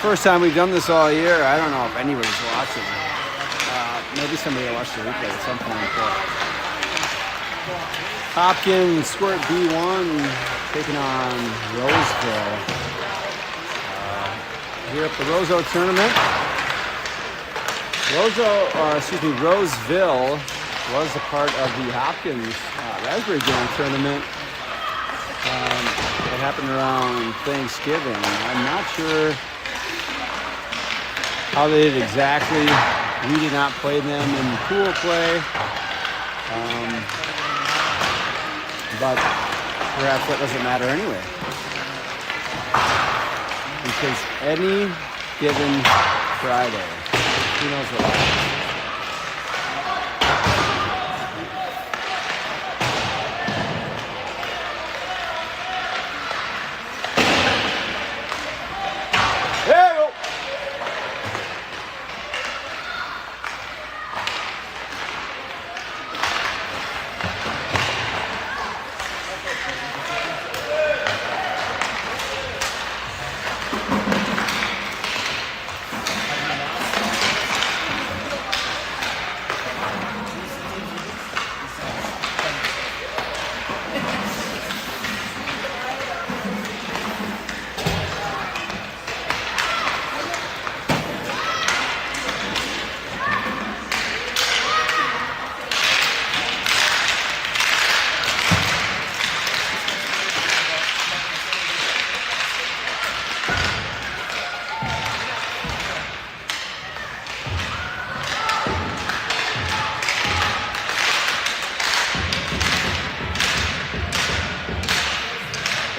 first time we've done this all year. I don't know if anybody's watching. Maybe somebody will watch the replay at some point. But Hopkins SQB1 taking on Roseville. Here at the Roseau tournament. Roseville was a part of the Hopkins Raspberry Jam tournament. It happened around Thanksgiving. I'm not sure how they did exactly. We did not play them in pool play, but perhaps that doesn't matter anyway, because any given Friday, who knows what happens.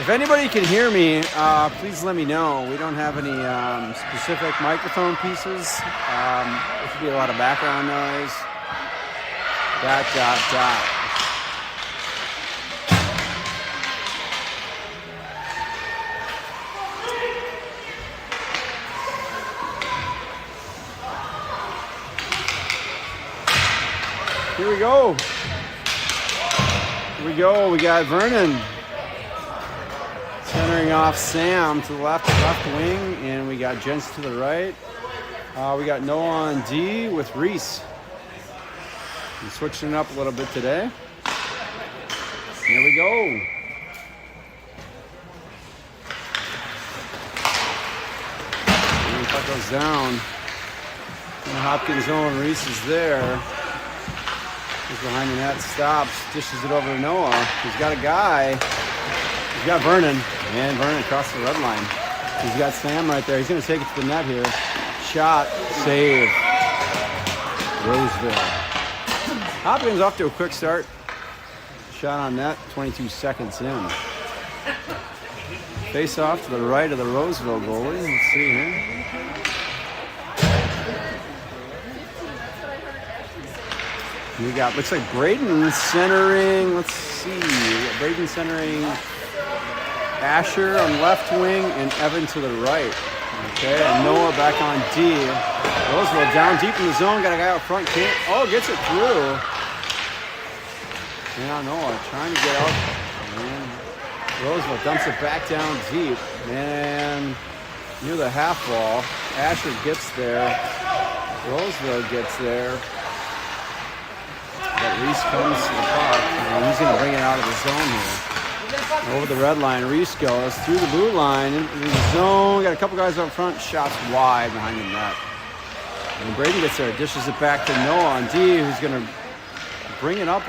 If anybody can hear me, please let me know. We don't have any specific microphone pieces. There could be a lot of background noise. ... Here we go. Here we go. We got Vernon centering off Sam to the left wing, and we got Jens to the right. We got Noah on D with Reese. I'm switching it up a little bit today. Here we go. And puck goes down. And Hopkins zone, Reese is there. He's behind the net, stops, dishes it over to Noah. He's got a guy. He's got Vernon, and Vernon across the red line. He's got Sam right there. He's going to take it to the net here. Shot, save. Roseville. Hopkins off to a quick start. Shot on net, 22 seconds in. Face off to the right of the Roseville goalie. Let's see here. We got, looks like Braden centering, let's see. We got Braden centering Asher on left wing and Evan to the right. Okay, and Noah back on D. Roseville down deep in the zone, got a guy out front, can't, oh, gets it through. Yeah, Noah trying to get out. And Roseville dumps it back down deep. And near the half wall, Asher gets there. Roseville gets there. But Reese comes to the puck, and he's going to bring it out of the zone here. Over the red line, Reese goes through the blue line, into the zone. Got a couple guys up front, shots wide behind the net. And Braden gets there, dishes it back to Noah on D, who's going to bring it up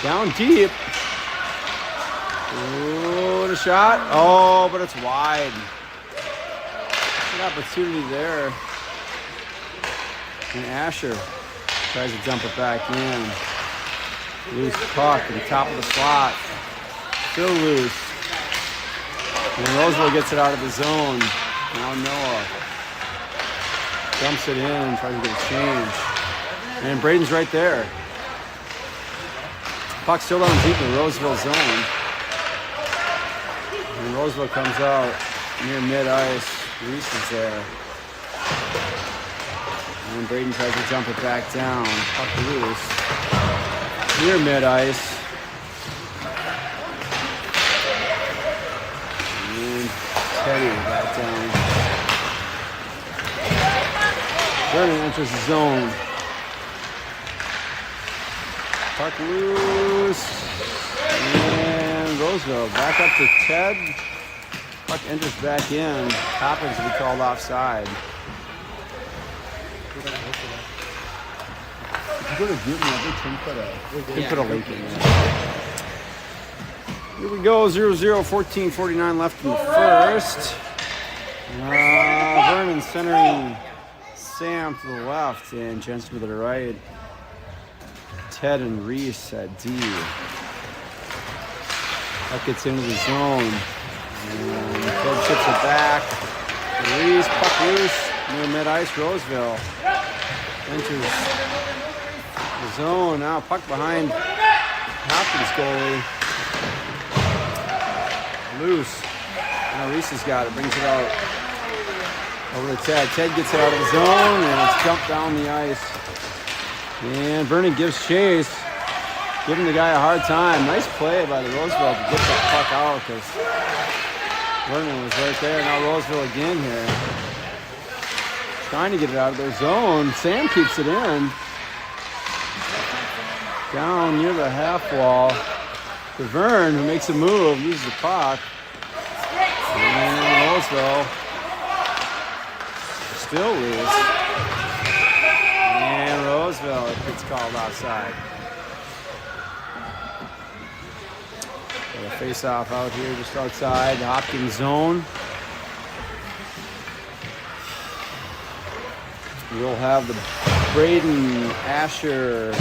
down deep. Ooh, the shot. Oh, but it's wide. Good opportunity there. And Asher tries to dump it back in. Loose puck at the top of the slot. Still loose. And Roseville gets it out of the zone. Now Noah dumps it in, tries to get a change. And Braden's right there. Puck still down deep in the Roseville zone. And Roseville comes out near mid-ice. Reese is there. And Braden tries to jump it back down. Puck loose. Near mid-ice. And Teddy back down. Vernon enters the zone. Puck loose. And Roseville back up to Ted. Puck enters back in. Hopkins will be called offside. If you go to Newton, I think Tim put a link in there. Here we go, 0-0, 14:49 left in the first. Vernon centering Sam to the left and Jensen to the right. Ted and Reese at D. That gets into the zone. And Ted chips it back. Reese, puck loose, near mid-ice, Roseville. Enters the zone, now puck behind Hopkins goalie. Loose. Now Reese has got it, brings it out over to Ted. Ted gets it out of the zone and it's jumped down the ice. And Vernon gives chase, giving the guy a hard time. Nice play by the Roseville to get that puck out because Vernon was right there. Now Roseville again here. Trying to get it out of their zone. Sam keeps it in. Down near the half wall. To Vern, who makes a move, loses the puck. And Roseville still loose. And Roseville gets called outside. Got a face-off out here just outside the Hopkins zone. We'll have the Braden, Asher,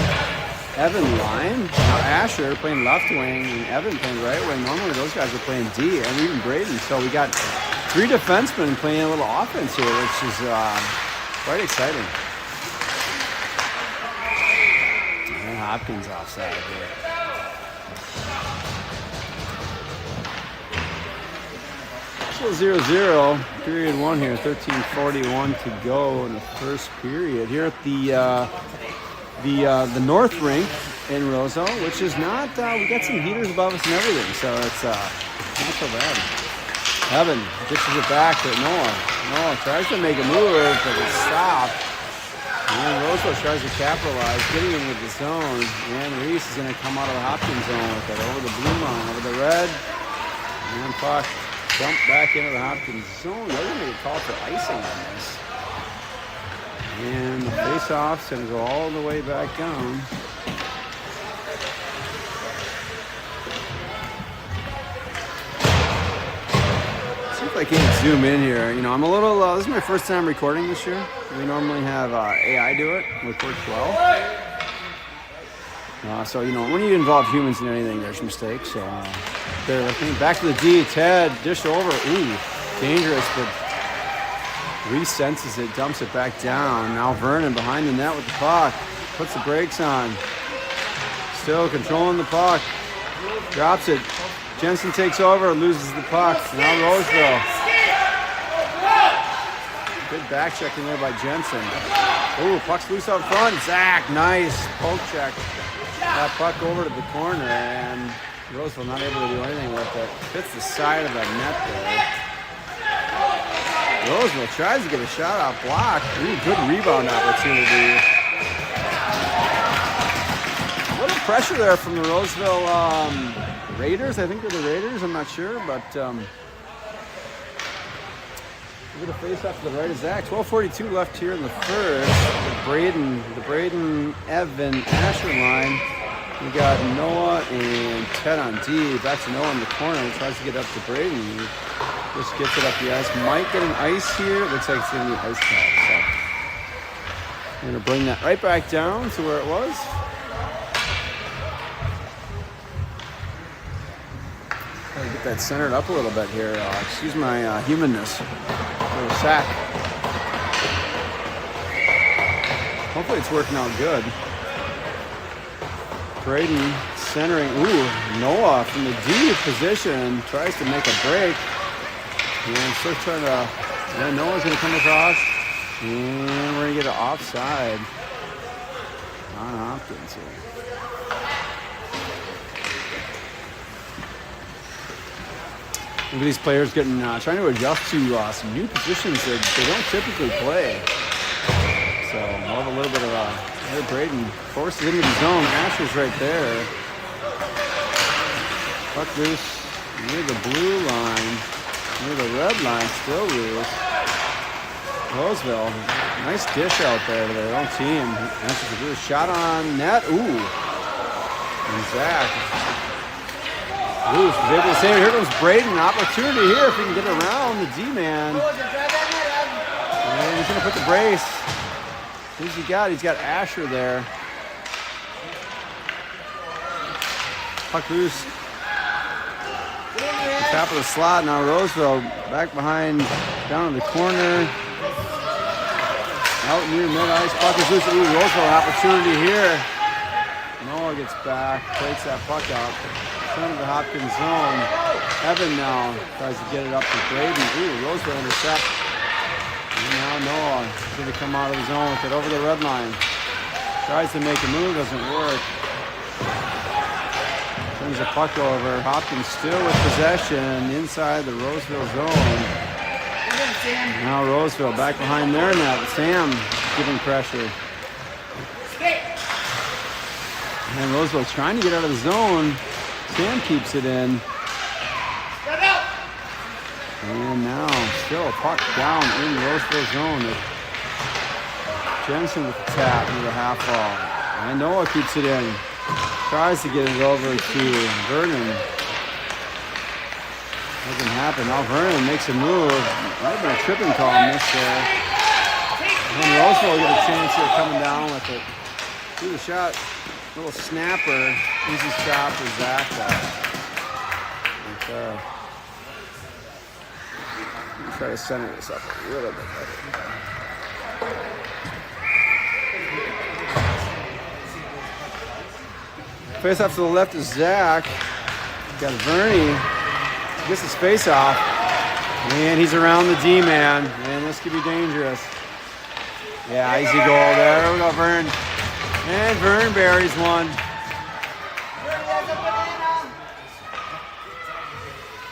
Evan line. Now Asher playing left wing and Evan playing right wing. Normally those guys are playing D and even Braden. So we got 3 defensemen playing a little offense here, which is quite exciting. And Hopkins offside here. Still 0-0, period 1 here, 13:41 to go in the first period. Here at the North Rink in Roseau, which is not, we got some heaters above us and everything, so it's not so bad. Evan ditches it back to Noah. Noah tries to make a move, but it's stopped. And Roseau tries to capitalize, getting in with the zone. And Reese is going to come out of the Hopkins zone with it, over the blue line, over the red. And puck jump back into the Hopkins zone. They're going to get called for icing on this. And the face-off's going to go all the way back down. See if I can't zoom in here. You know, I'm a little, this is my first time recording this year. We normally have AI do it, record 12. So, you know, when you involve humans in anything, there's mistakes. So, bear with me. Back to the D. Ted, dish over. Ooh, dangerous, but Reese senses it, dumps it back down. Now Vernon behind the net with the puck. Puts the brakes on. Still controlling the puck. Drops it. Jensen takes over, loses the puck. Now Roseville. Good back checking there by Jensen. Ooh, puck's loose out front. Zach, nice poke check. That puck over to the corner, and Roseville not able to do anything with it. Hits the side of that net there. Roseville tries to get a shot out block. Ooh, good rebound opportunity. A little pressure there from the Roseville Raiders. I think they're the Raiders. I'm not sure, but we're going to face off to the right of Zach. 12:42 left here in the first. The Braden, Evan, Asher line. We got Noah and Ted on D. Back to Noah in the corner. He tries to get up to Braden. He just gets it up the ice. Might get an ice here. It looks like it's going to be ice tag. So I'm going to bring that right back down to where it was. Try to get that centered up a little bit here. Excuse my humanness. Little sack. Hopefully it's working out good. Braden centering. Ooh, Noah from the D position tries to make a break. And still trying to. Yeah, Noah's going to come across. And we're going to get an offside on Hopkins here. Look at these players getting trying to adjust to some new positions that they don't typically play. So we'll have a little bit of a Braden forces into the zone. Asher's right there. Puck loose near the blue line, near the red line, still loose. Roseville, nice dish out there to their own team. Answers a good shot on net. Ooh. And Zach loose was able to save it. Here comes Braden. Opportunity here if he can get around the D-man. And he's going to put the brace. Who's he got? He's got Asher there. Puck loose. Top of the slot. Now Roseville back behind, down in the corner. Out near mid-ice. Puck is loose. Ooh, Roseville opportunity here. Noah gets back, breaks that puck out. Front of the Hopkins zone. Evan now tries to get it up to Braden. Ooh, Roseville intercept. And now Noah is going to come out of the zone with it over the red line. Tries to make a move, doesn't work. Turns the puck over. Hopkins still with possession inside the Roseville zone. Now Roseville back behind their net. Sam giving pressure. And Roseville trying to get out of the zone. Sam keeps it in. And now still a puck down in the Roseville zone. Jensen with the tap into the half wall. And Noah keeps it in. Tries to get it over to Vernon. Doesn't happen. Now Vernon makes a move. Might have been a tripping call missed there. And Roseville will get a chance here coming down with it. Do the shot. Little snapper. Easy stop for Zach. Right there. Try to center this up a little bit better. Face off to the left is Zach. Got Vernie. Gets his face off. And he's around the D-man. And this could be dangerous. Yeah, easy goal there. There we go, Vern. And Vern buries one.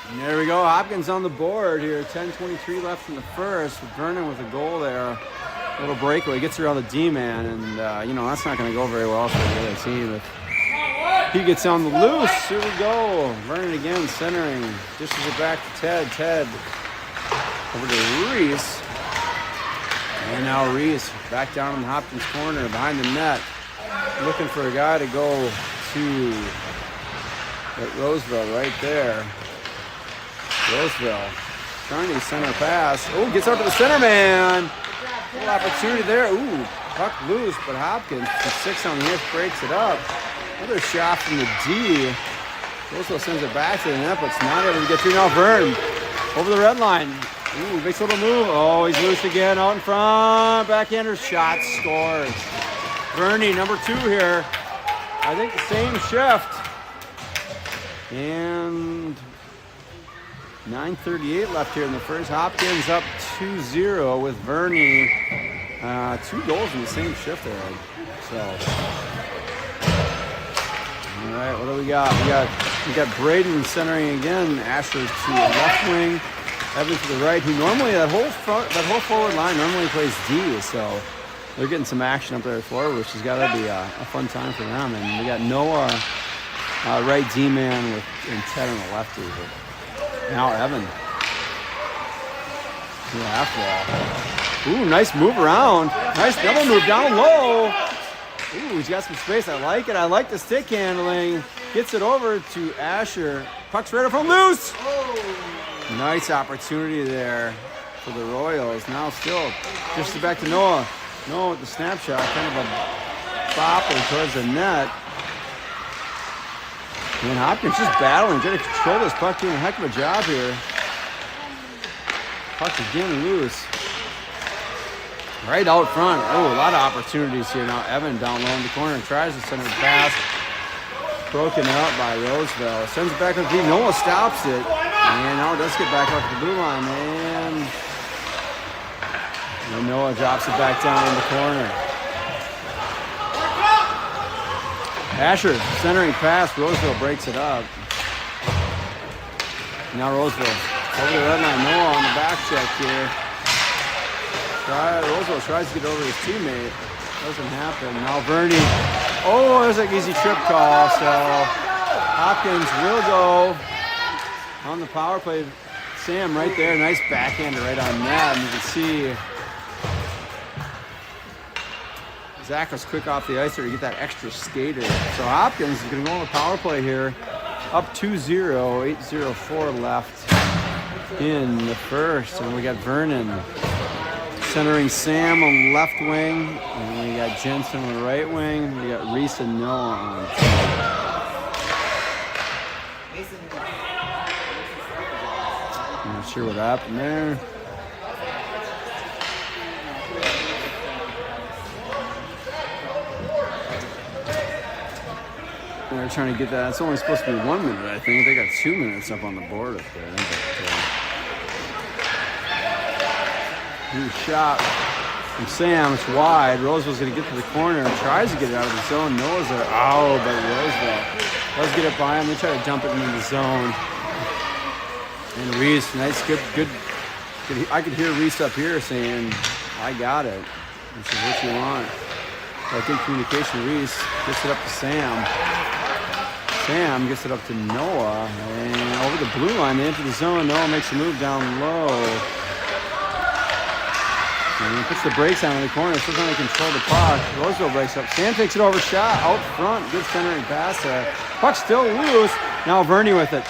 And there we go. Hopkins on the board here. 10:23 left in the first. With Vernon with a goal there. A little breakaway. Gets around the D-man. And, that's not going to go very well for the other team. If he gets on the loose. Here we go. Vernon again centering. Dishes it back to Ted. Ted over to Reese. And now Reese back down in the Hopkins corner behind the net. Looking for a guy to go to at Roseville right there. Roseville trying to center pass. Oh, gets out to the center man. Little opportunity there. Ooh, puck loose, but Hopkins, the 6 on the hit, breaks it up. Another shot from the D. Roseville sends it back to the net, but it's not able to get through. Now Vern over the red line. Ooh, makes a little move. Oh, he's loose again out in front. Backhander shot, scores. Vernie, number 2 here. I think the same shift. And 9:38 left here in the first. Hopkins up 2-0 with Vernie. 2 goals in the same shift there. So, all right, what do we got? We got Braden centering again. Asher to the left wing. Evans to the right. Who normally that whole forward line normally plays D. So they're getting some action up there forward, which has got to be a fun time for them. And we got Noah, right D-man with and Ted on the lefty. Now Evan. To the half wall. Ooh, nice move around. Nice double move down low. Ooh, he's got some space. I like it. I like the stick handling. Gets it over to Asher. Puck's right up from loose. Nice opportunity there for the Royals. Now still just back to Noah. Noah with the snapshot. Kind of a bopper towards the net. And Hopkins just battling. Trying to control this puck. Doing a heck of a job here. Puck again loose. Right out front. Oh, a lot of opportunities here. Now Evan down low in the corner. Tries to send it pass. Broken out by Roseville. Sends it back up to D. Noah stops it. And now it does get back up to the blue line. And Noah drops it back down in the corner. Asher centering pass. Roseville breaks it up. Now Roseville over the red line. Noah on the back check here. Roosevelt tries to get over his teammate. Doesn't happen. Now Vernie. Oh, there's an easy trip call. So Hopkins will go on the power play. Sam right there. Nice backhander right on net. And you can see Zach was quick off the ice there to get that extra skater. So Hopkins is going to go on the power play here. Up 2-0. 8:04 left in the first. And we got Vernon centering Sam on the left wing, and we got Jensen on the right wing. We got Reese and Noah on. I'm not sure what happened there. They're trying to get that. It's only supposed to be 1 minute, I think. They got 2 minutes up on the board up there. But, huge shot from Sam. It's wide. Roseville's going to get to the corner and tries to get it out of the zone. Noah's there. Oh, but Roseville does get it by him. They try to dump it into the zone. And Reese, nice, good. I could hear Reese up here saying, I got it. This is what you want. But good communication. Reese gets it up to Sam. Sam gets it up to Noah. And over the blue line, they enter the zone. Noah makes a move down low. And he puts the brakes on in the corner, still trying to control the puck. Roseville breaks up. Sam takes it over, shot out front. Good centering pass there. Puck still loose. Now Vernie with it.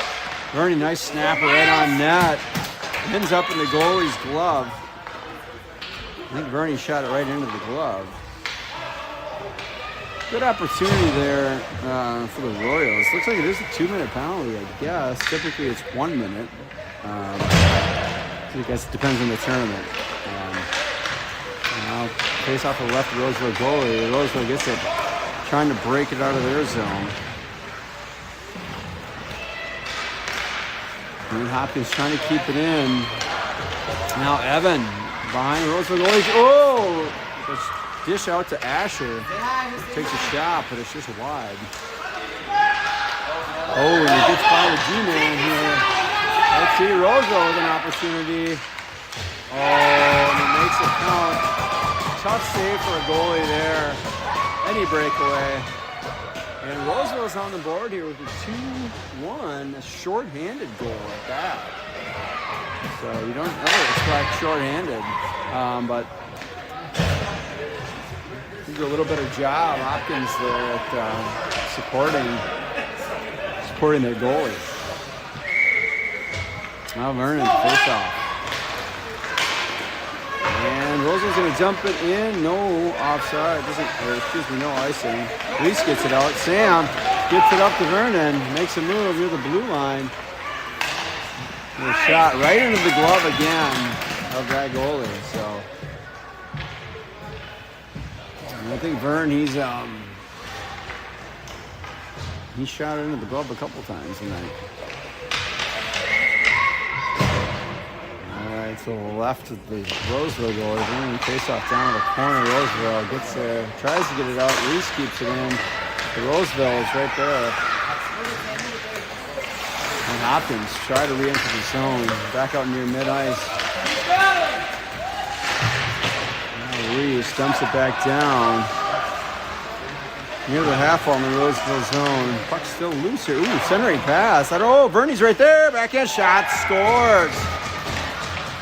Vernie, nice snapper right on net. Ends up in the goalie's glove. I think Vernie shot it right into the glove. Good opportunity there for the Royals. Looks like it is a 2-minute penalty, I guess. Typically it's 1 minute. I guess it depends on the tournament. Now, face off the left Roseville goalie. Roseville gets it, trying to break it out of their zone. And Hopkins trying to keep it in. Now Evan behind the Roseville goalie. Oh! Dish out to Asher. Takes a shot, but it's just wide. Oh, and he gets by the D-man here. Let's see Roseville with an opportunity. Oh, and he makes it count. Tough save for a goalie there. Any breakaway. And Roseville's on the board here with a 2-1, a short-handed goal at that. So you don't ever expect short-handed, but they do a little better job, Hopkins there at supporting their goalie. Now Vernon face off. And Roseville's going to dump it in. No offside. No icing. Reese gets it out. Sam gets it up to Vernon. Makes a move near the blue line. And a shot right into the glove again of that goalie. So I think Vern, he shot it into the glove a couple times tonight. To the left of the Roseville goalie. Then face off down to the corner. Roseville gets there, tries to get it out. Reese keeps it in. The Roseville is right there. And Hopkins try to re-enter the zone. Back out near mid-ice. Now Reese dumps it back down. Near the half wall in the Roseville zone. Puck's still loose here. Ooh, centering pass. Oh, Vernie's right there. Backhand shot. Scores.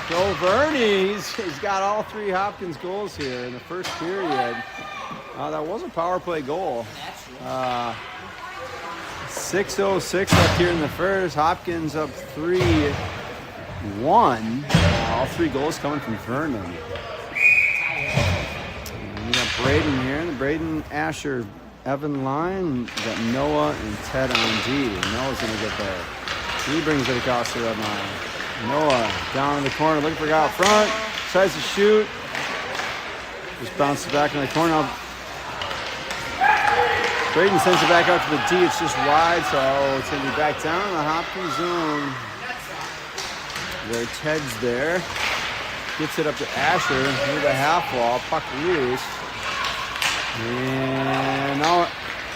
So Vernie, he's got all three Hopkins goals here in the first period. That was a power play goal. 6:06 left here in the first. Hopkins up 3-1. All three goals coming from Vernon. And we got Braden here. The Braden, Asher, Evan line. We got Noah and Ted on D. Noah's going to get there. He brings it across the red line. Noah down in the corner, looking for a guy out front. Tries to shoot. Just bounces back in the corner. Braden sends it back out to the D. It's just wide, so it's going to be back down in the Hopkins zone. Where Ted's there. Gets it up to Asher near the half wall. Puck loose. And now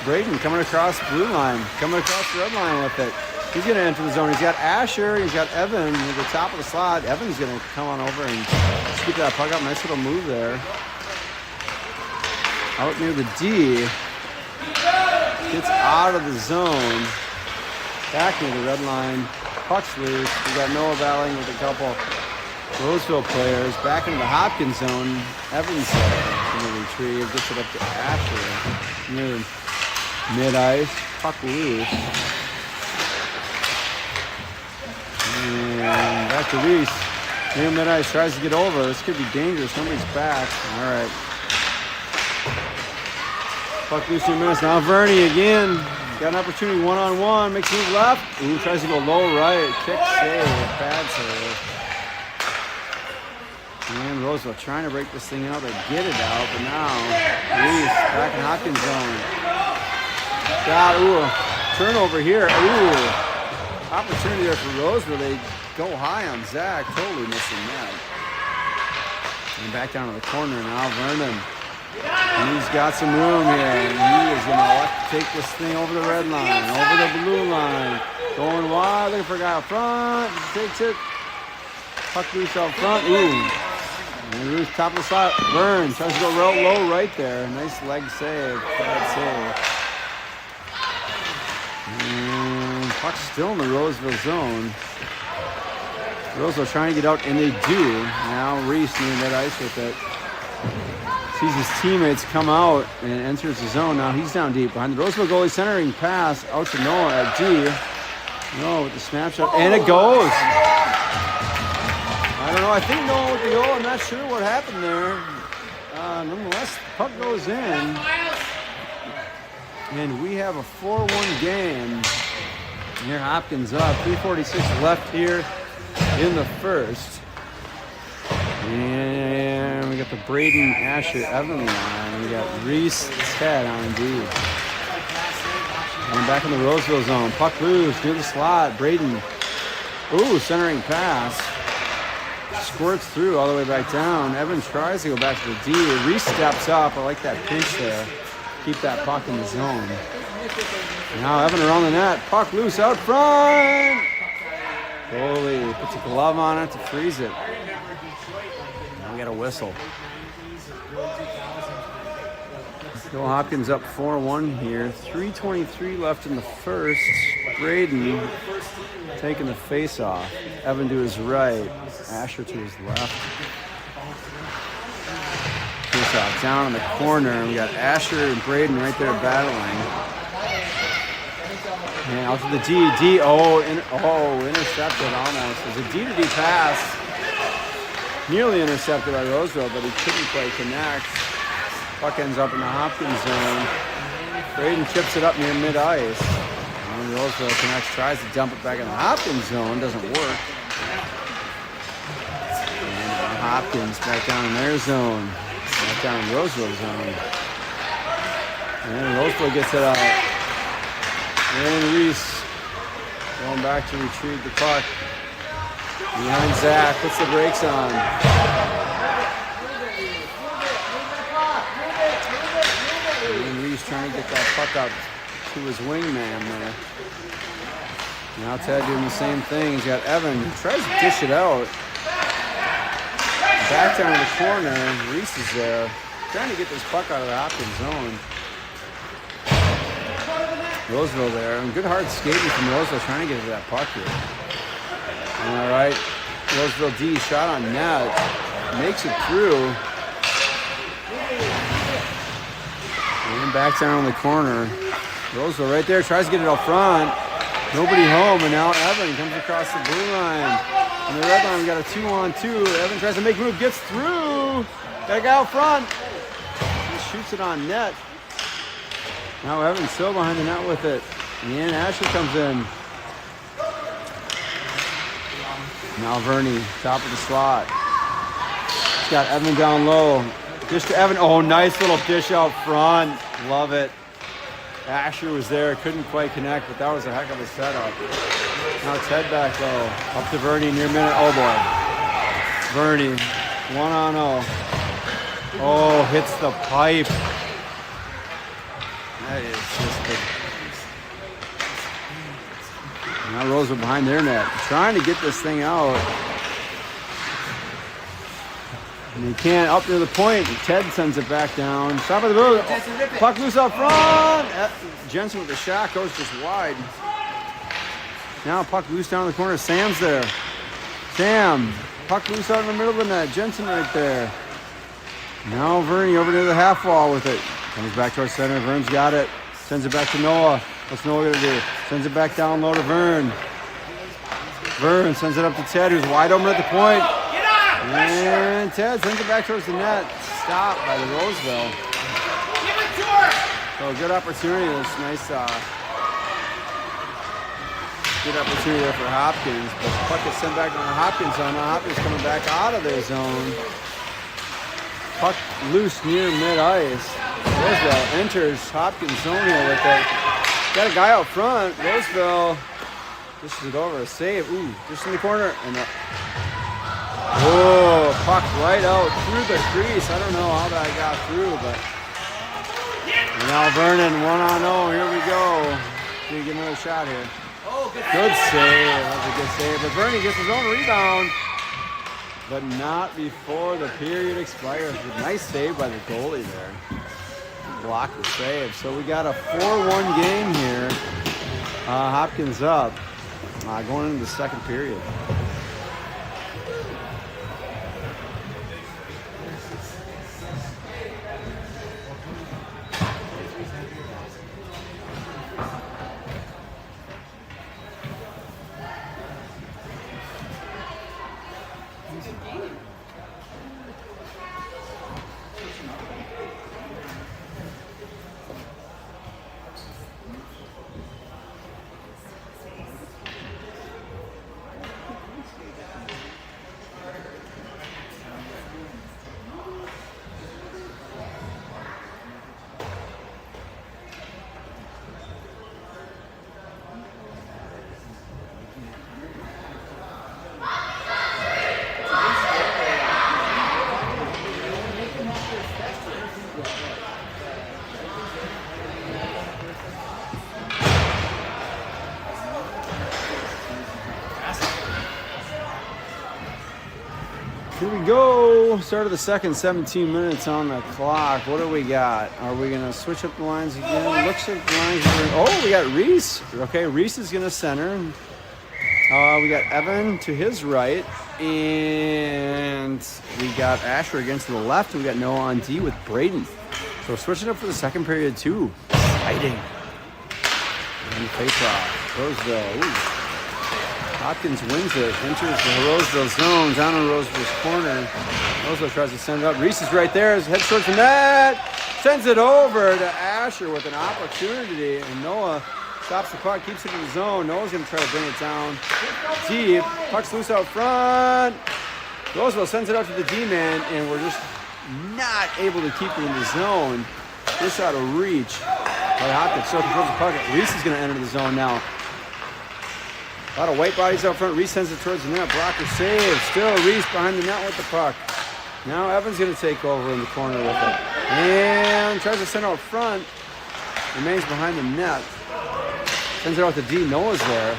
Braden coming across the blue line. Coming across the red line with it. He's going to enter the zone. He's got Asher. He's got Evan at the top of the slot. Evan's going to come on over and scoop that puck up. Nice little move there. Out near the D. Gets out of the zone. Back near the red line. Puck's loose. We got Noah battling with a couple Roseville players. Back into the Hopkins zone. Evans in the retrieve. Gets it up to Asher. Near mid-ice. Puck loose. And back to Reese. Near mid-ice. Tries to get over. This could be dangerous. Nobody's back. All right. Puck loose 2 minutes. Now Verney again. Got an opportunity one-on-one. Makes a move left. Ooh, tries to go low right. Kick save. Bad save. And Roseville trying to break this thing out. They get it out. But now, Reese back in Hopkins zone. Got, turnover here. Ooh. Opportunity there for Roseville. They go high on Zach. Totally missing that. And back down to the corner now. Vernon. He's got some room here, and he is going to take this thing over the red line, over the blue line. Going wide, looking for a guy up front. Takes it. Puck loose out front. Ooh. And loose top of the slot. Burns tries to go low right there. Nice leg save. Bad save. And puck's still in the Roseville zone. Roseville trying to get out, and they do. Now Reese near that ice with it. Sees his teammates come out and enters the zone. Now he's down deep behind the Roseville goalie, centering pass out to Noah at D. Noah with the snapshot, and it goes. I don't know. I think Noah with the goal. I'm not sure what happened there. Nonetheless, the puck goes in, and we have a 4-1 game. Here Hopkins up. 3:46 left here in the first. And we got the Braden, Asher, Evan line. We got Reese, Ted on D. And back in the Roseville zone. Puck loose near the slot. Braden. Ooh, centering pass. Squirts through all the way back down. Evan tries to go back to the D. Reese steps up. I like that pinch there. Keep that puck in the zone. Now Evan around the net. Puck loose out front. Goalie puts a glove on it to freeze it. We got a whistle. Bill Hopkins up 4-1 here. 3:23 left in the first. Braden taking the face off. Evan to his right. Asher to his left. Face off down in the corner. We got Asher and Braden right there battling. And out to the D. Intercepted almost. It was a D-to-D pass. Nearly intercepted by Roseville, but he couldn't quite connect. Puck ends up in the Hopkins zone. Braden chips it up near mid-ice. And Roseville connects, tries to dump it back in the Hopkins zone. Doesn't work. And Hopkins back down in their zone. Back down in Roseville's zone. And Roseville gets it out. And Reese going back to retrieve the puck. Behind Zach, puts the brakes on. And Reese trying to get that puck out to his wingman there. Now Ted doing the same thing. He's got Evan. He tries to dish it out. Back down in the corner. Reese is there. Trying to get this puck out of the Hopkins zone. Roseville there. And good hard skating from Roseville trying to get to that puck here. All right, Roseville D shot on net, makes it through, and back down in the corner. Roseville right there, tries to get it out front, nobody home, and now Evan comes across the blue line. On the red line, we got a 2-on-2. Evan tries to make a move, gets through, got a guy out front, he shoots it on net. Now Evan's still behind the net with it, and Asher comes in. Now Verney, top of the slot. He's got Evan down low. Dish to Evan. Oh, nice little dish out front. Love it. Asher was there, couldn't quite connect, but that was a heck of a setup. Now Ted back low. Up to Verney near minute. Oh boy. Verney, 1-on-0. Oh, hits the pipe. That is just Now Roosevelt behind their net, trying to get this thing out. And he can't up near the point. Ted sends it back down. Stop at the road. Puck loose out front. Jensen with the shot goes just wide. Now puck loose down in the corner. Sam's there. Sam. Puck loose out in the middle of the net. Jensen right there. Now Verney over near the half wall with it. Comes back towards center. Vern's got it. Sends it back to Noah. What's Noah gonna do? Sends it back down low to Vern. Vern sends it up to Ted, who's wide open at the point. And Ted sends it back towards the net. Stopped by the Roseville. So good opportunity. This nice good opportunity there for Hopkins. But the puck is sent back on the Hopkins zone. Now Hopkins coming back out of their zone. Puck loose near mid-ice. Roseville enters Hopkins zone here with it. Got a guy out front. Roseville dishes it over. A save. Ooh, just in the corner. And whoa, puck right out through the crease. I don't know how that got through, but now Vernon 1-0. Here we go. Can you get another shot here? Oh, good save. That was a good save. But Vernon gets his own rebound, but not before the period expires. Nice save by the goalie there. Block the save. So we got a 4-1 game here. Hopkins up going into the second period. Here we go. Start of the second, 17 minutes on the clock. What do we got? Are we going to switch up the lines again? Looks like the lines are... Oh, we got Reese. Okay, Reese is going to center. We got Evan to his right. And we got Asher against the left. And we got Noah on D with Braden. So we're switching up for the second period, too. Exciting. And the face-off. Roseville. Ooh. Hopkins wins it, enters the Roseville zone, down in Roseville's corner. Roseville tries to send it up. Reese is right there, head towards the net, sends it over to Asher with an opportunity, and Noah stops the puck, keeps it in the zone. Noah's going to try to bring it down deep. Puck's loose out front. Roseville sends it out to the D-man, and we're just not able to keep it in the zone. Just out of reach by Hopkins. So controls the puck. Reese is going to enter the zone now. A lot of white bodies out front. Reese sends it towards the net. Blocker save. Still Reese behind the net with the puck. Now Evans going to take over in the corner with it. And tries to send out front. Remains behind the net. Sends it out to D. Noah's there.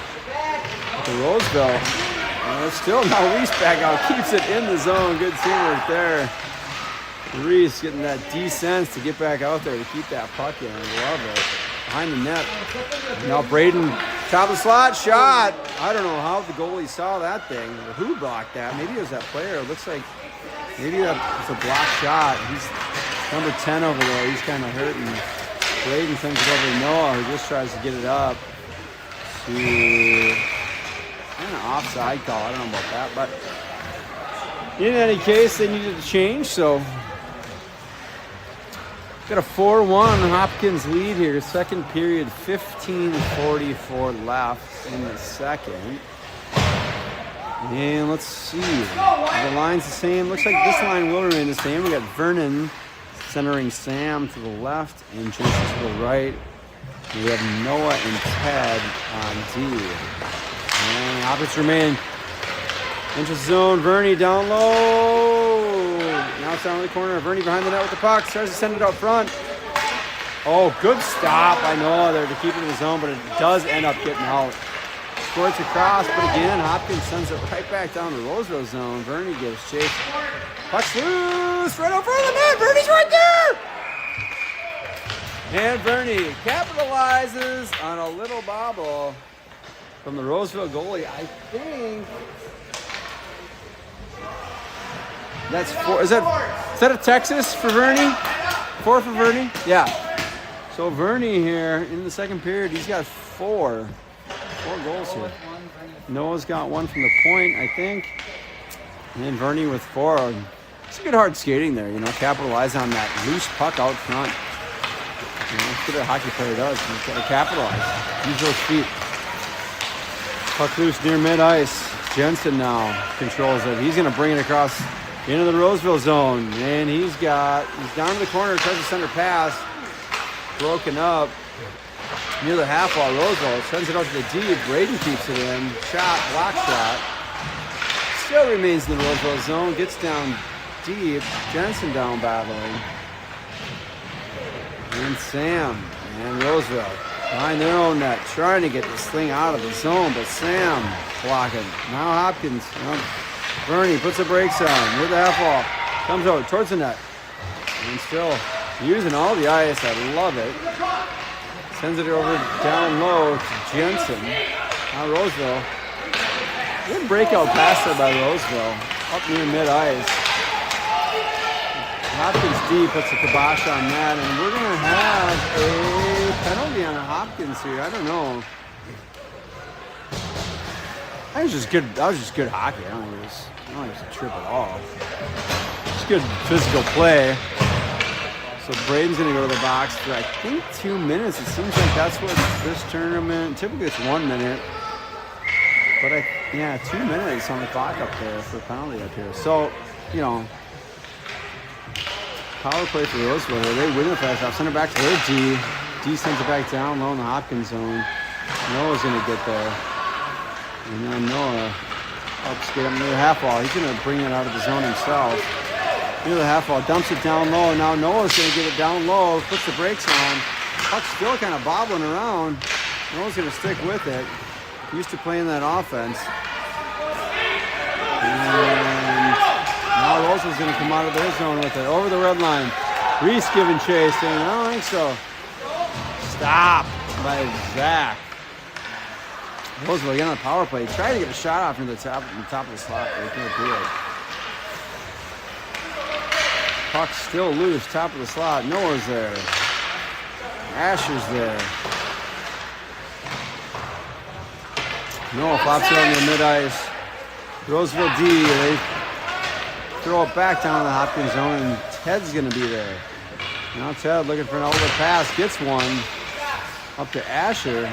With the Roseville. And still now Reese back out. Keeps it in the zone. Good teamwork there. Reese getting that D-sense to get back out there to keep that puck in. I love it. Behind the net. Now Braden, top of the slot, shot. I don't know how the goalie saw that thing. Who blocked that? Maybe it was that player. It looks like maybe that was a blocked shot. He's number 10 over there. He's kind of hurting. Braden sends it over to Noah, who just tries to get it up to kind of offside call. I don't know about that, but in any case, they needed to change, so got a 4-1 Hopkins lead here. Second period, 15:44 left in the second. And let's see. The line's the same. Looks like this line will remain the same. We got Vernon centering Sam to the left and Jensen to the right. We have Noah and Ted on D. And Hopkins remain. Enters zone. Verney down low. Now it's down in the corner. Verney behind the net with the puck. Starts to send it out front. Oh, good stop by Noah there to keep it in the zone, but it does end up getting out. squirts across, but again, Hopkins sends it right back down the Roseville zone. Verney gives chase. Puck's loose, right over the net. Verney's right there! And Verney capitalizes on a little bobble from the Roseville goalie. I think that's 4. Is that a Texas for Verney? 4 for Verney? Yeah. So Verney here in the second period, he's got 4 goals here. Noah's got 1 from the point, I think. And Verney with 4. It's a good hard skating there, capitalize on that loose puck out front. That's what a hockey player does. He's got to capitalize. Use those feet. Puck loose near mid-ice. Jensen now controls it. He's going to bring it across into the Roseville zone. And he's down to the corner, tries to center pass. Broken up near the half wall. Roseville sends it out to the D. Braden keeps it in. Block shot. Still remains in the Roseville zone. Gets down deep. Jensen down battling. And Sam and Roseville behind their own net, trying to get this thing out of the zone, but Sam blocking. Now Hopkins, Verney puts the brakes on near the half wall. Comes over towards the net. And still using all the ice. I love it. Sends it over down low to Jensen. Now Roseville. Good breakout pass there by Roseville. Up near mid-ice. Hopkins D puts the kibosh on that, and we're going to have a penalty on Hopkins here. I don't know. That was just good hockey. I don't think it was a trip at all. Just good physical play. So Braden's going to go to the box for, I think, 2 minutes. It seems like that's what this tournament, typically it's 1 minute. But 2 minutes on the clock up there for a penalty up here. So, power play for Roseville. They win the faceoff. Send it back to their D. D sends it back down low in the Hopkins zone. Noah's going to get there. And then Noah helps get him near the half wall. He's going to bring it out of the zone himself. Near the half wall. Dumps it down low. Now Noah's going to get it down low. Puts the brakes on. Puck's still kind of bobbling around. Noah's going to stick with it. Used to playing that offense. And now Roseville's going to come out of their zone with it. Over the red line. Reese giving chase. Saying, I don't think so. Stop by Zach. Roseville again on the power play. Trying to get a shot off into the top of the slot. But they can't do it. Puck's still loose. Top of the slot. Noah's there. Asher's there. Noah flops it on the mid-ice. Roseville D. They throw it back down to the Hopkins zone, and Ted's going to be there. Now Ted looking for an outlet pass. Gets one up to Asher.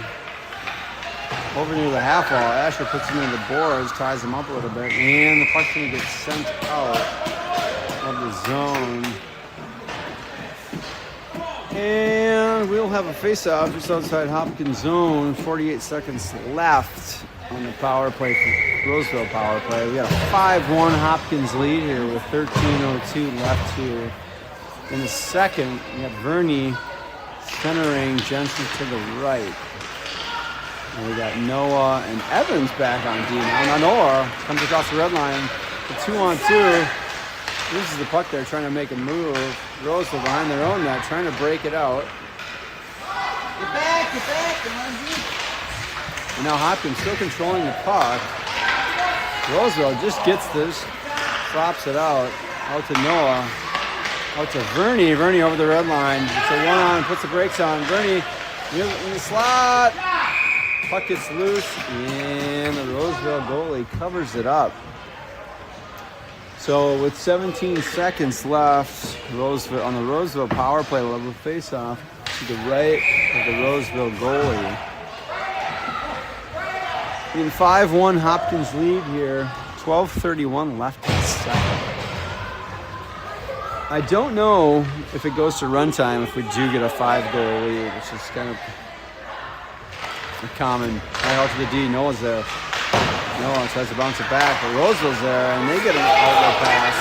Over near the half wall. Asher puts him into the boards, ties him up a little bit, and the puck's going to get sent out of the zone. And we'll have a face-off just outside Hopkins zone. 48 seconds left on the power play for Roseville power play. We got a 5-1 Hopkins lead here with 13:02 left here. In the second, we have Verney centering Jensen to the right. And we got Noah and Evans back on D now. Now Noah comes across the red line. The 2-on-2. This is the puck there trying to make a move. Roseville behind their own net, trying to break it out. Get back, come on, dude. And now Hopkins still controlling the puck. Roseville just gets this, flops it out to Noah, out to Verney. Verney over the red line. It's a one-on, puts the brakes on. Verney in the slot. Puck gets loose, and the Roseville goalie covers it up. So with 17 seconds left, Roseville on the Roseville power play level face-off to the right of the Roseville goalie. In 5-1 Hopkins lead here, 12:31 left in the second. I don't know if it goes to runtime if we do get a 5-goal lead, which is kind of a common. Right out to the D, Noah's there. Noah tries to bounce it back, but Roseville's there, and they get an outlet pass.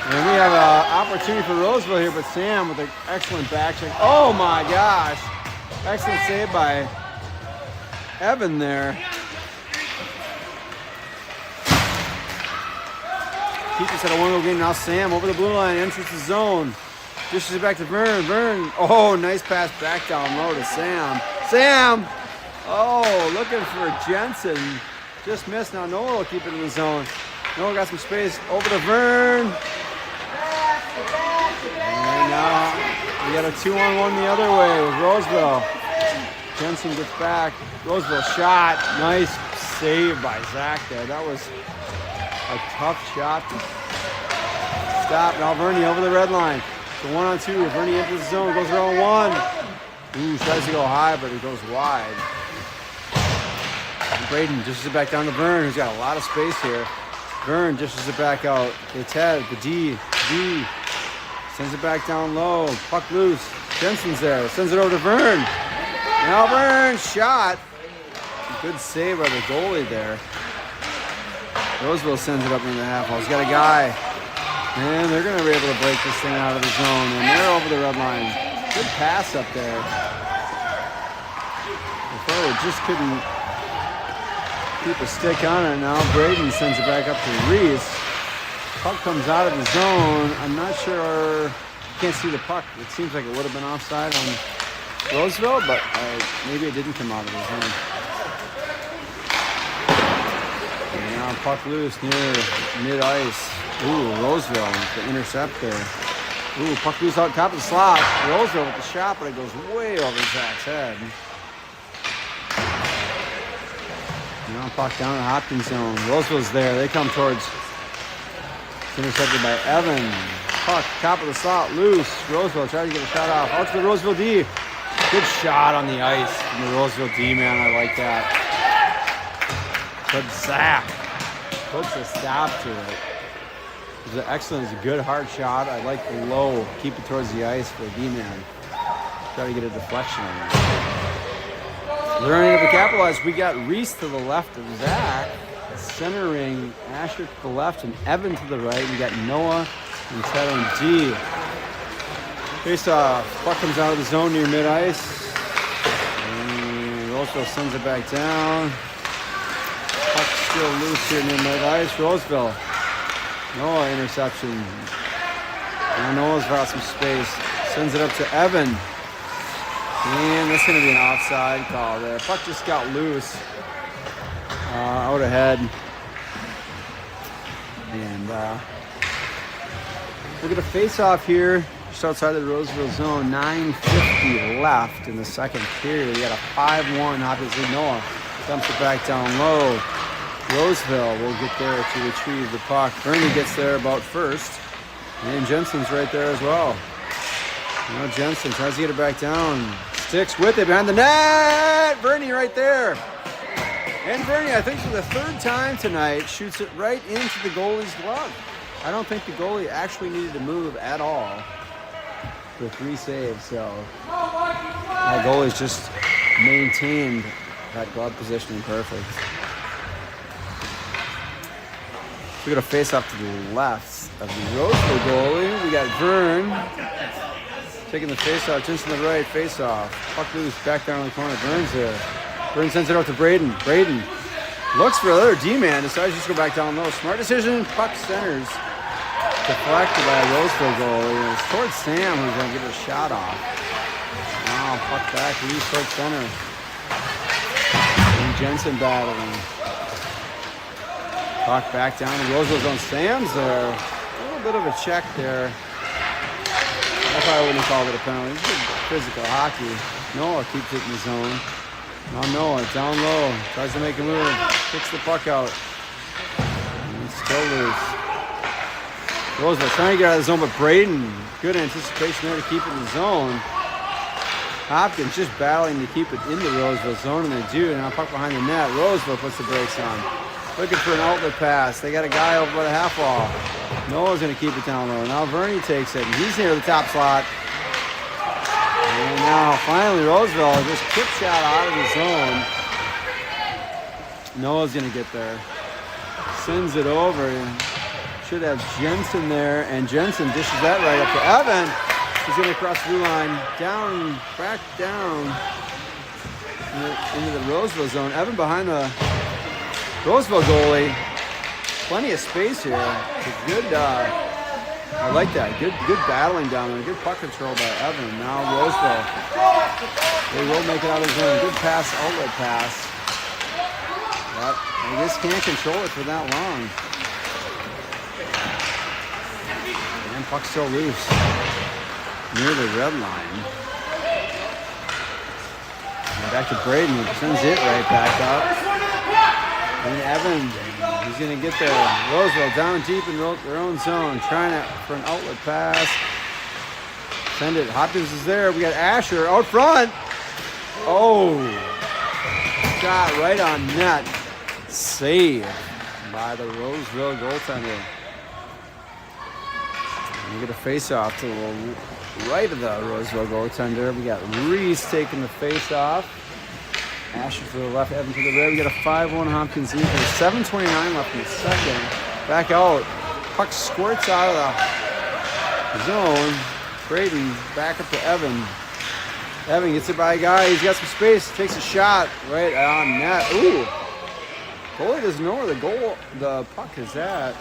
And we have an opportunity for Roseville here, but Sam with an excellent back check. Oh my gosh! Excellent save by Evan there. keep this at a 1-goal game. Now Sam over the blue line, enters the zone. Dishes it back to Vern. Vern, oh, nice pass back down low to Sam. Sam, oh, looking for Jensen. Just missed. Now Noah will keep it in the zone. Noah got some space. Over to Vern. And now we got a 2-on-1 the other way with Roseville. Jensen gets back. Roseville shot. Nice save by Zach there. That was a tough shot to stop. Now Vernie over the red line. So 1-on-2. Vernie enters the zone. Goes around 1. Ooh, tries to go high, but it goes wide. And Braden dishes it back down to Vern, who's got a lot of space here. Vern dishes it back out. The Ted, the D. Sends it back down low. Puck loose. Jensen's there. Sends it over to Vern. Now Vern shot. Good save by the goalie there. Roseville sends it up into the half wall. He's got a guy. And they're going to be able to break this thing out of the zone. And they're over the red line. Good pass up there. The forward just couldn't keep a stick on it. Now Braden sends it back up to Reese. Puck comes out of the zone. I'm not sure. You can't see the puck. It seems like it would have been offside on Roseville, but maybe it didn't come out of the zone. And now puck loose near mid-ice. Ooh, Roseville, the intercept there. Ooh, puck loose out top of the slot. Roseville with the shot, but it goes way over Zach's head. Now puck down in Hopkins zone. Roseville's there. They come towards. It's intercepted by Evan. Puck, top of the slot, loose. Roseville trying to get a shot off. Out to the Roseville D. Good shot on the ice from the Roseville D, man. I like that. But Zach puts a stop to it. It was an excellent, it was a good hard shot. I like the low. Keep it towards the ice for a D-man. Try to get a deflection on it. They're unable to capitalize. We got Reese to the left of Zach. Centering Asher to the left and Evan to the right. We got Noah and Ted on D. Face off. Puck comes out of the zone near mid-ice. And Roseville sends it back down. Puck still loose here near mid-ice. Roseville. Noah interception. Now Noah's got some space. Sends it up to Evan. And that's going to be an offside call there. Puck just got loose. Out ahead. And we're going to face off here just outside the Roseville zone. 9:50 left in the second period. We got a 5-1. Obviously Noah dumps it back down low. Roseville will get there to retrieve the puck. Bernie gets there about first. And Jensen's right there as well. Now Jensen tries to get it back down. Sticks with it behind the net. Bernie right there. And Bernie, I think for the third time tonight, shoots it right into the goalie's glove. I don't think the goalie actually needed to move at all for 3 saves. So my goalie's just maintained that glove positioning perfect. We're going to face off to the left of the Roseville goalie. We got Vern taking the face-off. Jensen to the right, face-off. Puck loose, back down in the corner. Vern's there. Vern sends it out to Braden. Braden looks for another D-man. Decides just to go back down low. Smart decision. Puck centers. Deflected by a Roseville goalie. And it's towards Sam, who's going to get a shot off. Now puck back, loose towards center. And Jensen battling. Puck back down to Roseville's on Sam's there. A little bit of a check there. I probably wouldn't have called it a penalty. It's good physical hockey. Noah keeps it in the zone. Now Noah down low. Tries to make a move. Kicks the puck out. And it's still loose. Roseville trying to get out of the zone, but Braden, good anticipation there to keep it in the zone. Hopkins just battling to keep it in the Roseville zone, and they do. Now puck behind the net. Roseville puts the brakes on. Looking for an outlet pass. They got a guy over by the half wall. Noah's going to keep it down low. Now Verney takes it, and he's near the top slot. And now finally Roseville just kick shot out of the zone. Noah's going to get there. Sends it over. Should have Jensen there, and Jensen dishes that right up to Evan. He's going to cross the blue line, down, back down into the Roseville zone. Evan behind the Roseville goalie. plenty of space here. Good, I like that. Good battling down there. Good puck control by Evan. Now Roseville. They will make it out of the zone. Good pass, outlet pass. But they just can't control it for that long. And puck still loose near the red line. And back to Braden, who sends it right back up. And Evan, he's going to get there. Roseville down deep in their own zone, trying it for an outlet pass. Send it. Hopkins is there. We got Asher out front. Oh, shot right on net. Save by the Roseville goaltender. We get a face-off to the right of the Roseville goaltender. We got Reese taking the face-off. Asher to the left, Evan to the right. We got a 5-1 Hopkins lead. There's 7:29 left in the second. Back out. Puck squirts out of the zone. Braden back up to Evan. Evan gets it by a guy. He's got some space. Takes a shot right on net. Ooh. Goalie doesn't know where the puck is at.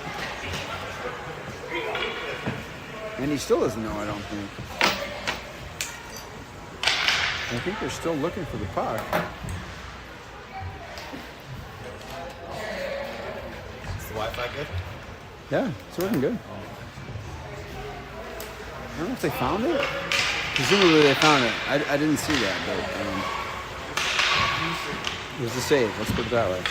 And he still doesn't know, I don't think. I think they're still looking for the puck. Is the Wi-Fi good? Yeah, it's working good. I don't know if they found it. Presumably they found it. I didn't see that, but it was a save. Let's put it that way.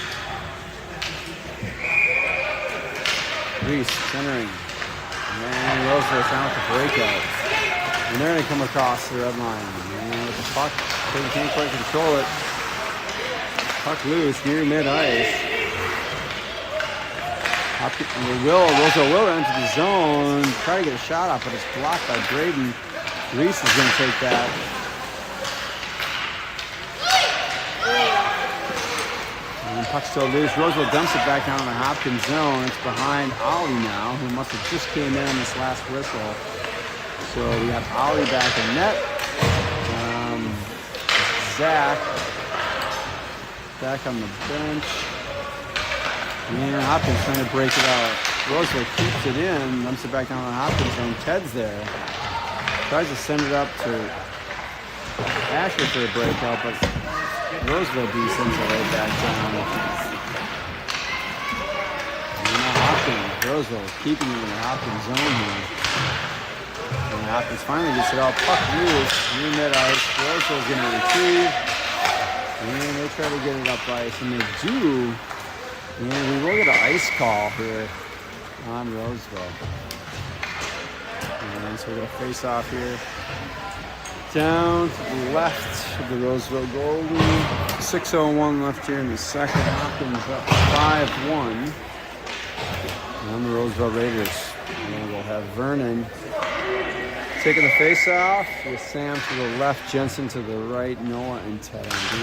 Reese centering. And Roseville's down with the breakout. And they're going to come across the red line. And with the puck, they can't quite control it. Puck loose near mid-ice. Roseville will enter the zone. Try to get a shot off, but it's blocked by Braden. Reese is going to take that. And puck still loose. Roseville dumps it back down in the Hopkins zone. It's behind Ollie now, who must have just came in on this last whistle. So we have Ollie back in net. Zach back on the bench. And Hopkins trying to break it out. Roseville keeps it in, dumps it back down on Hopkins zone. Ted's there. Tries to send it up to Asher for a breakout, but Roseville D sends it right back down. And now Hopkins, Roseville keeping it in the Hopkins zone here. And Hopkins finally gets it out. Puck loose near mid-ice. Roseville's going to retrieve. And they try to get it up ice, and they do. And we will get an ice call here on Roseville. And so we're going to face off here. Down to the left of the Roseville goalie. 6:01 left here in the second. Hopkins up 5-1 on the Roseville Raiders. And we'll have Vernon taking the face-off with Sam to the left, Jensen to the right, Noah and Ted on D.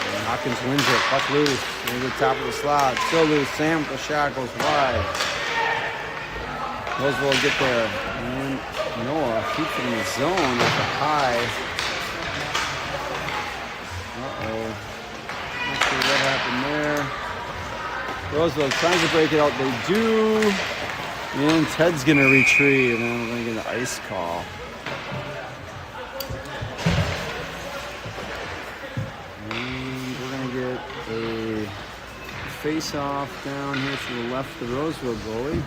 And Hopkins wins it. Puck loose. Near the top of the slot. Still loose. Sam with the shot goes wide. Roseville will get there. And Noah keeps it in the zone at the high. Uh-oh. Not sure what happened there. Roseville trying to break it out. They do. And Ted's going to retrieve. And we're going to get an ice call. And we're going to get a face-off down here to the left of the Roseville goalie.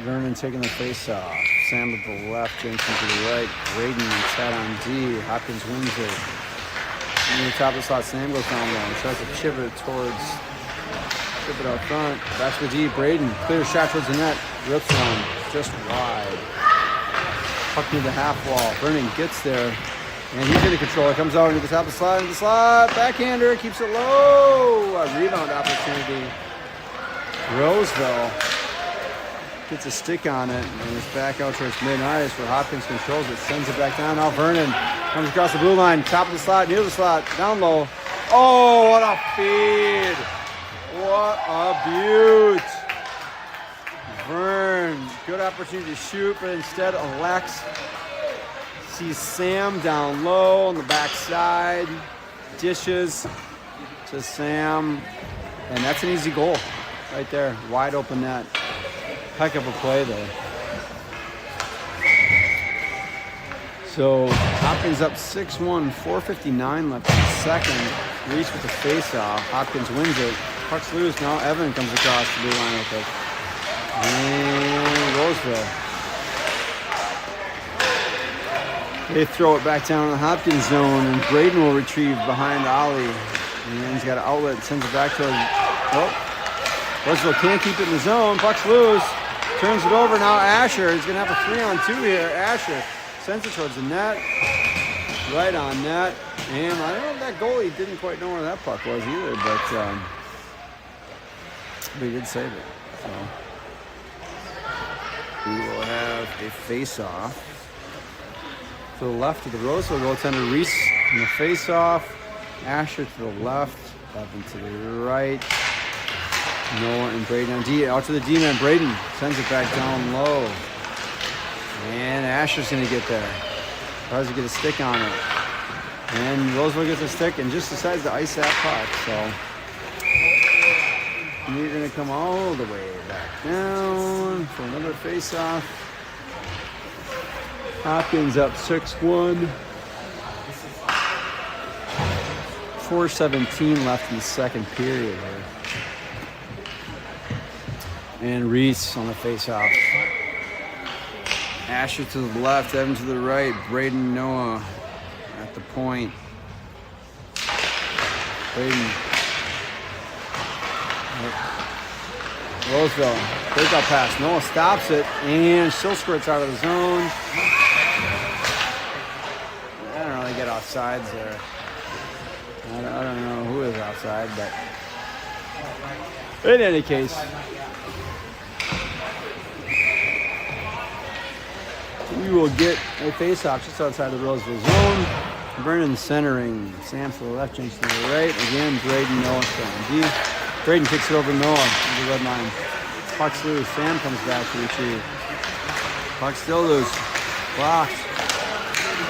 Vernon taking the face-off. Sam to the left, Jensen to the right. Braden and Ted on D. Hopkins wins it. Near the top of the slot, Sam goes down low and tries to chip it out front. Back to the D. Braden, clear shot towards the net. Rips one, just wide. Puck near the half wall. Vernon gets there, and he's in control. It comes out into the top of the slot, Backhander, keeps it low. A rebound opportunity. Roseville gets a stick on it, and it's back out towards mid-ice where Hopkins controls it, sends it back down. Now Vernon comes across the blue line, top of the slot, near the slot, down low. Oh, what a feed! What a beaut! Vern, good opportunity to shoot, but instead elects Sees Sam down low on the backside. Dishes to Sam. And that's an easy goal right there. Wide open net. Heck of a play there. So Hopkins up 6-1, 4:59 left in the second. Reese with the face-off. Hopkins wins it. Puck's loose. Now Evan comes across the blue line with it. And Roseville. They throw it back down in the Hopkins zone, and Braden will retrieve behind Ollie. And he's got an outlet, sends it back to him. Oh, Roseville can't keep it in the zone. Puck's loose. Turns it over now. Asher. He's going to have a 3-on-2 here. Asher sends it towards the net. Right on net. And I don't know if that goalie didn't quite know where that puck was either, but he did save it. So we will have a face-off to the left of the Roseville goaltender. Reese in the face-off. Asher to the left. Evan to the right. Noah and Braden on D. Out to the D-man. Braden sends it back down low. And Asher's going to get there. Tries to get a stick on it. And Roseville gets a stick and just decides to ice that puck. So you're going to come all the way back down for another face-off. Hopkins up 6-1. 4:17 left in the second period here. And Reese on the face-off. Asher to the left, Evan to the right, Braden, Noah at the point. Braden. Roseville, breakout pass. Noah stops it and still squirts out of the zone. I don't really get offsides there. I don't know who is outside, but in any case, we will get a face-off just outside the Roseville zone. Vernon centering. Sam to the left, James to the right. Again, Braden, Noah still D. Braden kicks it over to Noah to the red line. Puck's loose. Sam comes back to retrieve. Puck's still loose. Blocked.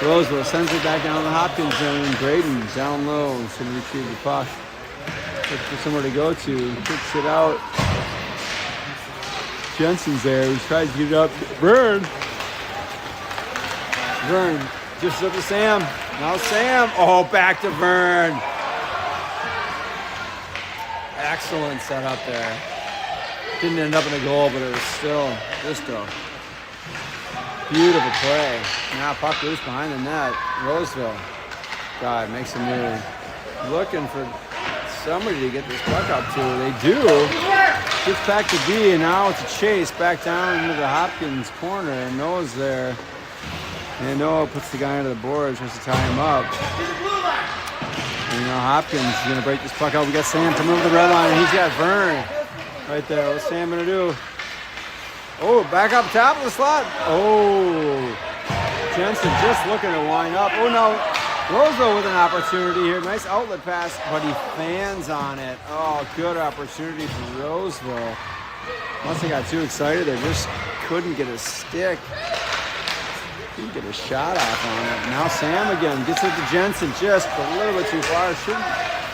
Roseville sends it back down to the Hopkins zone. Braden down low. He's going to retrieve the puck. Looks for somewhere to go to. Kicks it out. Jensen's there. He tries to get it up. Vern just up to Sam. Now Sam. Oh, back to Vern. Excellent setup there. Didn't end up in a goal, but it was still just a beautiful play. Now puck loose behind the net. Roseville. God, makes a move. Looking for somebody to get this puck up to. They do. Gets back to D, and now it's a chase back down into the Hopkins corner. And Noah's there. And Noah puts the guy under the board, tries to tie him up. And now Hopkins is going to break this puck out. We got Sam coming over the red line, and he's got Vern right there. What's Sam going to do? Oh, back up top of the slot. Oh, Jensen just looking to wind up. Oh, no. Roseville with an opportunity here. Nice outlet pass, but he fans on it. Oh, good opportunity for Roseville. Once they got too excited, they just couldn't get a stick. Couldn't get a shot off on it. Now Sam again gets it to Jensen just a little bit too far. Shouldn't,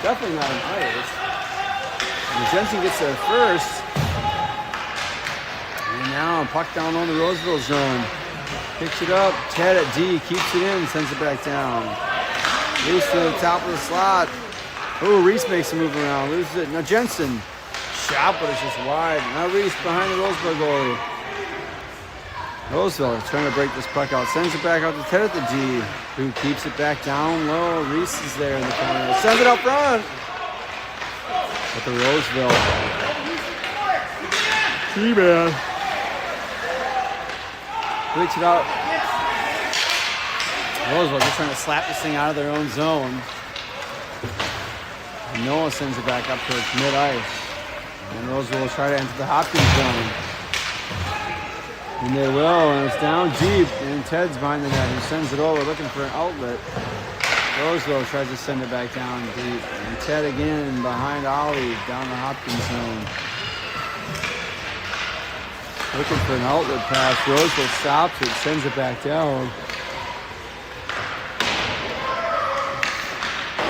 definitely not an ice. And Jensen gets there first. And now puck down on the Roseville zone. Picks it up. Ted at D keeps it in, sends it back down. Reese to the top of the slot. Oh, Reese makes a move around. Loses it. Now Jensen. Shot, but it's just wide. Now Reese behind the Roseville goalie. Roseville trying to break this puck out. Sends it back out to Ted at the D, who keeps it back down low. Reese is there in the corner. Sends it up front. But the Roseville D-man breaks it out. Roseville just trying to slap this thing out of their own zone. And Noah sends it back up towards mid-ice. And Roseville will try to enter the Hopkins zone. And they will, and it's down deep, and Ted's behind the net, and sends it over, looking for an outlet. Roseville tries to send it back down deep, and Ted again behind Ollie, down the Hopkins zone. Looking for an outlet pass. Roseville stops it, sends it back down.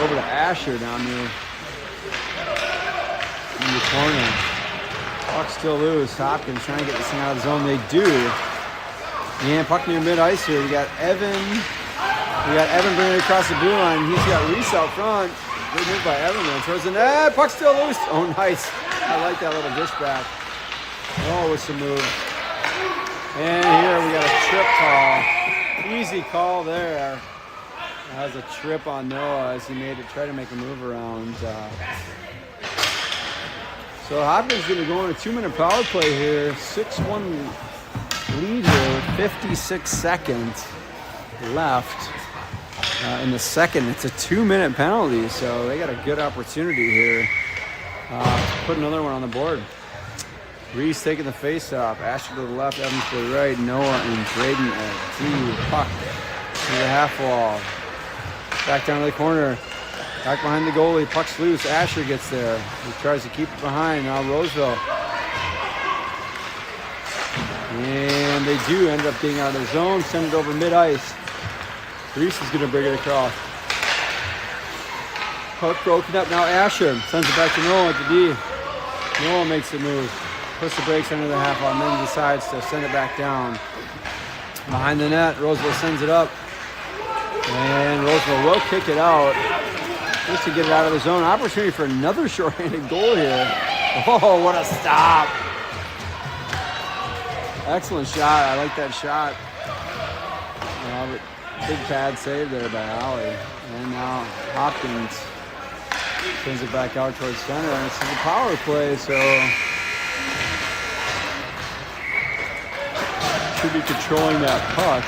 over to Asher down here in the corner. Puck still loose. Hopkins trying to get this thing out of the zone. They do. And puck near mid-ice here. We got Evan. We got Evan bringing it across the blue line. He's got Reese out front. Good move by Evan there. Towards the net. Puck still loose. Oh, nice. I like that little dish back. Oh, with some move. And here we got a trip call. Easy call there. That was a trip on Noah as he try to make a move around. So Hopkins going to go on a 2-minute power play here. 6-1 lead here. 56 seconds left in the second. It's a 2-minute penalty, so they got a good opportunity here to put another one on the board. Reese taking the face-off. Asher to the left, Evans to the right. Noah and Braden at D. Puck to the half wall. Back down to the corner. Back behind the goalie. Puck's loose. Asher gets there. He tries to keep it behind. Now Roseville. And they do end up being out of the zone. Send it over mid-ice. Reese is going to bring it across. Puck broken up. Now Asher sends it back to Noah at the D. Noah makes the move. Puts the brakes under the half wall and then decides to send it back down. Behind the net, Roseville sends it up. And Roseville will kick it out just to get it out of the zone. Opportunity for another shorthanded goal here. Oh, what a stop. Excellent shot. I like that shot. Big pad save there by Alley. And now Hopkins sends it back out towards center. And it's a power play, so should be controlling that puck.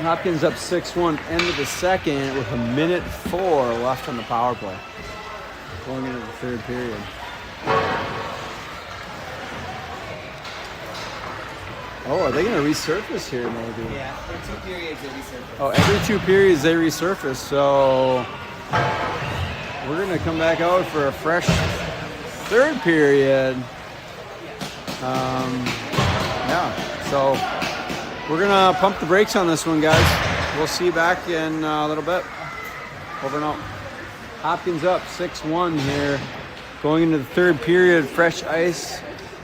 Hopkins up 6-1, end of the second with 1:04 left on the power play. Going into the third period. Oh, are they going to resurface here maybe? Yeah, for 2 periods they resurface. Oh, every 2 periods they resurface, so we're going to come back out for a fresh third period. Yeah, so we're going to pump the brakes on this one, guys. We'll see you back in a little bit. Over and out. Hopkins up 6-1 here. Going into the third period, fresh ice,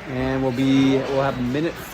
and we'll have 1:04.